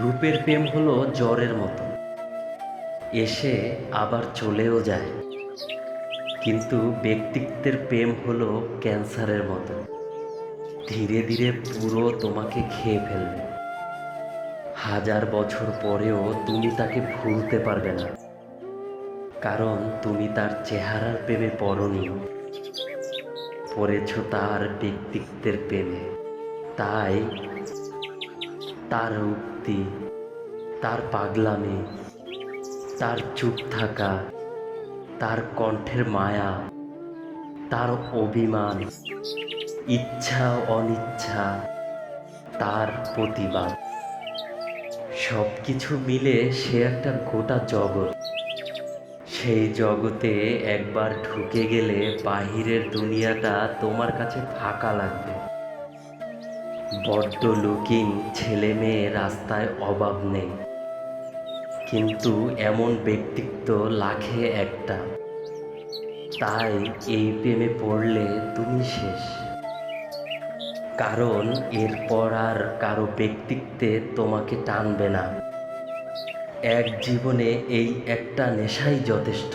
রূপের প্রেম হলো জ্বরের মতো, এসে আবার চলেও যায়। কিন্তু ব্যক্তিত্বের প্রেম হলো ক্যান্সারের মতো, ধীরে ধীরে পুরো তোমাকে খেয়ে ফেলবে। হাজার বছর পরেও তুমি তাকে ভুলতে পারবে না, কারণ তুমি তার চেহারার প্রেমে পড়নি, পড়েছ তার ব্যক্তিত্বের প্রেমে। তাই তার উক্তি, তার পাগলামি, তার চুপ থাকা, তার কণ্ঠের মায়া, তার অভিমান, ইচ্ছা অনিচ্ছা, তার প্রতিবাদ, সব কিছু মিলে সে একটা গোটা জগৎ। সেই জগতে একবার ঢুকে গেলে বাহিরের দুনিয়াটা তোমার কাছে ফাঁকা লাগবে। বড্ড লুকিং ছেলে মেয়ে রাস্তায় অভাব নেই, কিন্তু এমন ব্যক্তিত্ব লাখে একটা। তাই এই প্রেমে পড়লে তুমি শেষ, কারণ এরপর আর কারো ব্যক্তিত্বে তোমাকে টানবে না। এক জীবনে এই একটা নেশাই যথেষ্ট।